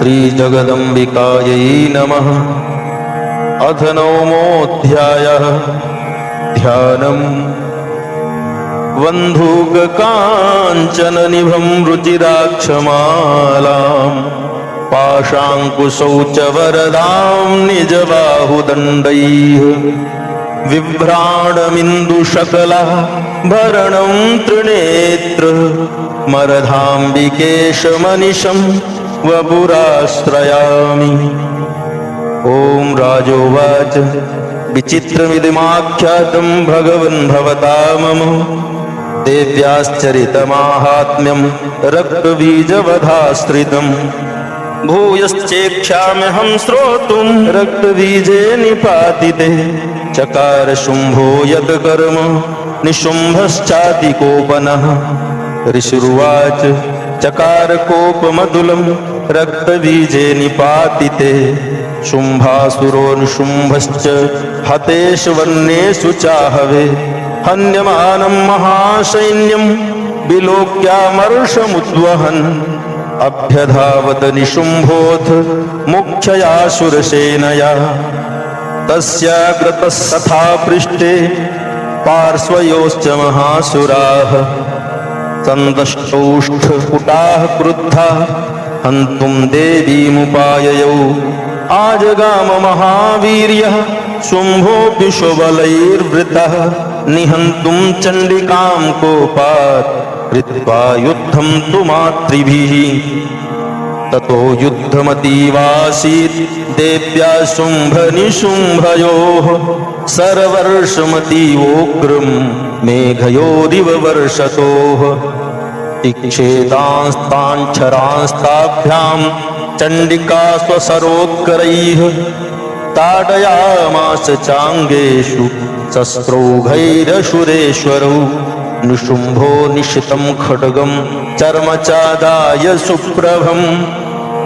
श्रीजगदम्बिकायै नमः। अथ नवमोऽध्यायः। ध्यानम्। वन्धूककाञ्चननिभं रुचिराक्षमालां पाशाङ्कुशौ च वरदां निजबाहुदण्डैः बिभ्राणमिन्दुशकला भरणं त्रिनेत्र मरधाम्बिकेशमनिशं वपुराश्रयामि। ॐ राजोवाच विचित्रमिदमाख्यातं भगवन् भवता मम देव्याश्चरितमाहात्म्यं रक्तबीजवधाश्रितम् भूयश्चेक्ष्याम्यहं श्रोतुं रक्तबीजे निपातिते चकार शुम्भो यत् कर्म निशुम्भश्चातिकोपनः। ऋषिरुवाच चकार कोपमधुलं रक्तबीजे निपातिते शुम्भासुरोऽनुशुम्भश्च हतेष्वन्येषु चाहवे हन्यमानं महासैन्यं विलोक्यामर्षमुद्वहन् अभ्यधावत निशुम्भोऽथ मुख्ययासुरसेनया तस्याग्रतस्तथा पृष्ठे पार्श्वयोश्च महासुराः सन्दष्टौष्ठपुटाः क्रुद्धा हन्तुं देवीमुपाययौ आजगाम महावीर्यः शुम्भोऽपि स्वबलैर्वृतः निहन्तुं चण्डिकां कोपात् कृत्वा युद्धं तु मातृभिः। ततो युद्धमतीवासीत् देव्या शुम्भनिशुम्भयोः सर्वर्षमतीवोग्रं मेघयोरिव वर्षतोः इक्षेदांस्ताञ्छरांस्ताभ्यां चण्डिका स्वसरोत्करैः ताडयामास चाङ्गेषु शस्त्रौघैरसुरेश्वरौ निशुम्भो निशितं खड्गं चर्मचादाय सुप्रभम्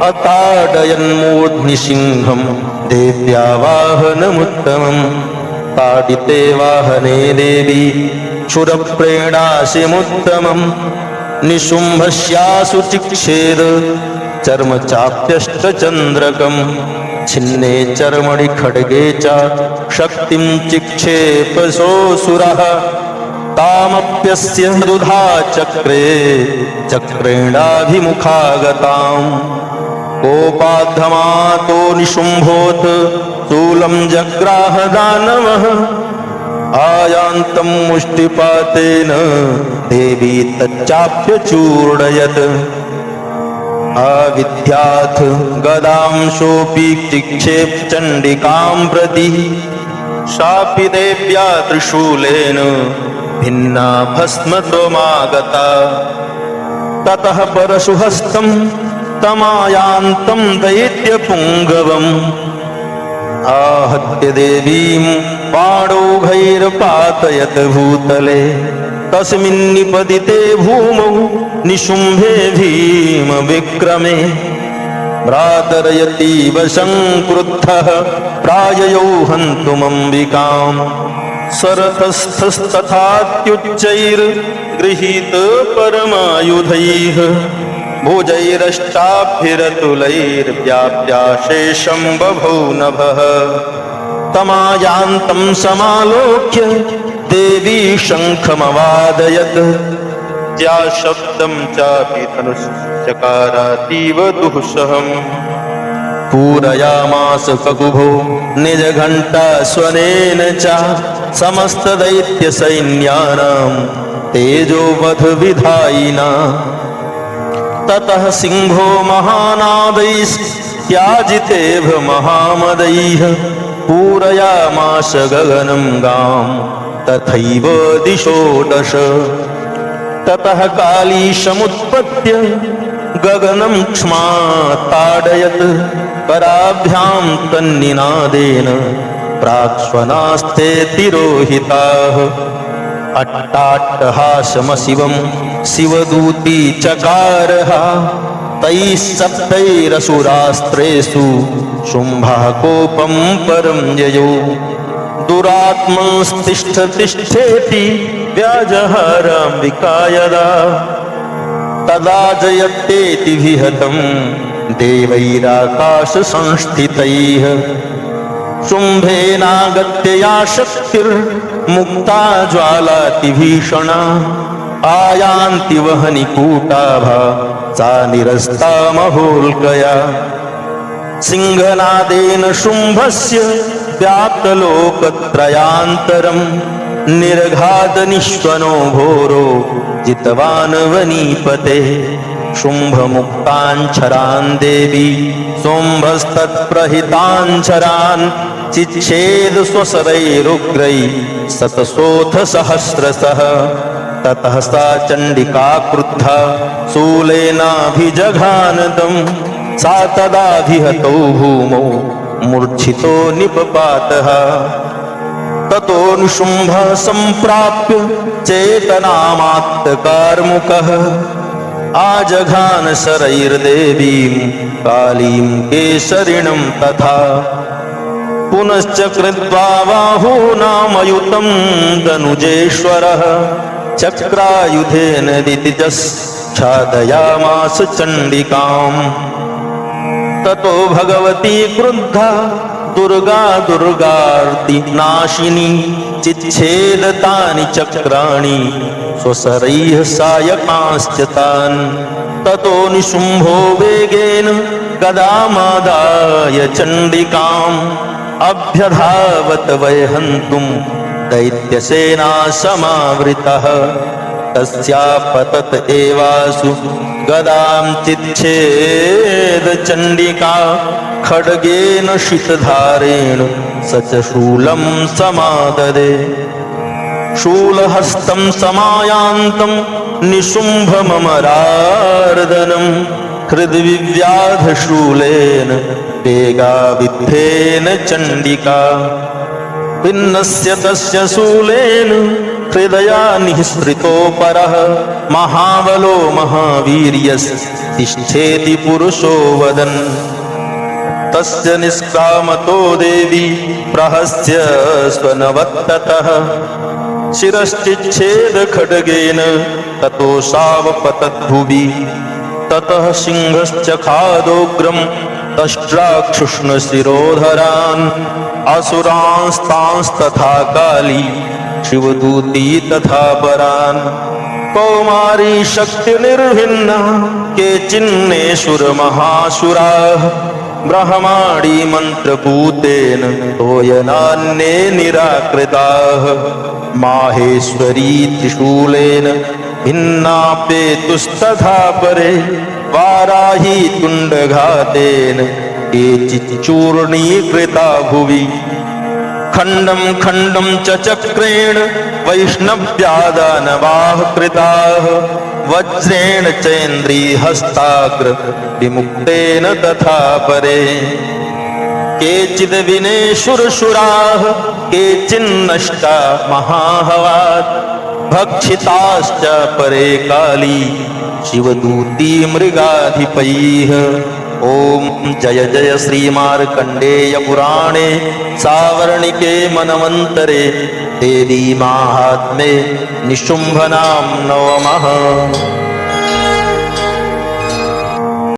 अताडयन्मूर्ध्निसिंहं देव्या वाहनमुत्तमम् ताडिते वाहने देवी क्षुरप्रेणासिमुत्तमम् निशुम्भस्यासु चिक्षेद चर्मचाप्यष्टचन्द्रकम् छिन्ने चर्मणि खड्गे च शक्तिं चिक्षेपसोऽसुरः तामप्यस्य दुधा चक्रे चक्रेणाभिमुखागताम् कोपाद्धमातो निशुम्भोऽथ शूलं जग्राह दानवः आयान्तं मुष्टिपातेन देवी तच्चाप्यचूर्णयत् आविद्याथ गदां सोऽपि चिक्षेप चण्डिकां प्रति सापि देव्या त्रिशूलेन भिन्ना भस्मत्वमागता। ततः परशुहस्तं तमायान्तं दैत्यपुङ्गवम् आहत्य देवीं पाणौघैर्पातयत् भूतले तस्मिन्निपतिते भूमौ निशुम्भे भीमविक्रमे भ्रातरयतीव संक्रुद्धः प्राययौ हन्तुमम्बिकाम् सरथस्थस्तथात्युच्चैर्गृहीत परमायुधैः भुजैरष्टाभिरतुलैर्व्याप्याशेषं बभौ नभः तमायान्तं समालोक्य देवी शङ्खमवादयत् त्या शब्दं चापि धनुश्चकारातीव दुःसहम् पूरयामास ककुभो निजघण्टा स्वनेन च समस्तदैत्यसैन्यानां तेजोवधविधायिना। ततः सिंहो महानादैस्त्याजितेभ महामदैः पूरयामास गगनं गां तथैव दिशो दश। ततः काली समुत्पत्य गगनं क्ष्मा ताडयत् कराभ्यां तन्निनादेन प्राक्ष्वनास्ते तिरोहिताः अट्टाट्टहासमशिवं शिवदूती चकारः तैः सप्तैरसुरास्त्रेषु शुम्भः कोपं परं ययौ दुरात्मंस्तिष्ठतिष्ठेति व्याजहाराम्बिका यदा तदा जयत्येति विहतं देवैराकाशसंस्थितैः शुम्भेनागत्य या शक्तिर्मुक्ता ज्वालातिभीषणा आयान्ति वह्निकूटाभा सा निरस्ता महोल्कया सिंहनादेन शुम्भस्य व्याप्तलोकत्रयान्तरम् निर्घातनिश्वनो घोरो जितवान् वनीपते शुम्भमुक्ताञ्छरान् देवी सोऽम्भस्तत्प्रहिताञ्छरान् चिच्छेद स्वसरैरुग्रैः शतशोऽथ सहस्रशः ततः सा चण्डिका क्रुद्धा शूलेनाभिजघानदम् सा तदाभिहतौ भूमौ मूर्छितो निपपातः ततो निशुम्भः सम्प्राप्य चेतनामात्तकार्मुकः आजघान शरैर्देवीं कालीं केसरिणं तथा पुनश्च कृत्वा बाहूनामयुतं दनुजेश्वरः चक्रायुधेन दितिजश्छादयामास चण्डिकाम् ततो भगवती क्रुद्धा दुर्गा दुर्गार्ति नाशिनी चिच्छेदतानि चक्राणि स्वसरैः सायकांश्च तान् ततो निशुम्भो वेगेन गदामादाय चण्डिकाम् अभ्यधावत वैहन्तुं दैत्यसेना समावृतः तस्यापतत एवासु गदां चिच्छेद चण्डिका खड्गेन शितधारेण स च शूलं समाददे शूलहस्तं समायान्तं निशुम्भममरार्दनं हृद्विव्याधशूलेन वेगाविद्धेन चण्डिका भिन्नस्य तस्य शूलेन हृदया निःसृतो परः महाबलो महावीर्यस्तिष्ठेति पुरुषो वदन् तस्य निष्कामतो देवी प्रहस्य स्वनवत्ततः शिरश्चिच्छेद खड्गेन ततो सावपतद्भुवि ततः सिंहश्च खादोग्रं दष्ट्राक्षुष्णशिरोधरान् असुरांस्तांस्तथा काली शिवदूती तथा परान् कौमारी शक्तिर्निर्भिन्ना केचिन्नेषुरमहासुराः ब्रह्माणी मन्त्रभूतेन तोयनान्ये निराकृताः माहेश्वरी त्रिशूलेन भिन्नापेतुस्तथा परे वाराही तुण्डघातेन केचिच्चूर्णीकृता भुवि खण्डं खण्डं च चक्रेण वैष्णव्यादानवाः कृताः वज्रेण चैन्द्रीहस्ताग्र विमुक्तेन तथा परे केचिद् विनेशुरशुराः केचिन्नष्टा महाहवात् भक्षिताश्च परे काली शिवदूती मृगाधिपैः ओम जय जय श्री मार्कंडेय पुराणे सावर्णिके मनवंतरे देवी माहात्म्ये निशुंभनाम नवमः।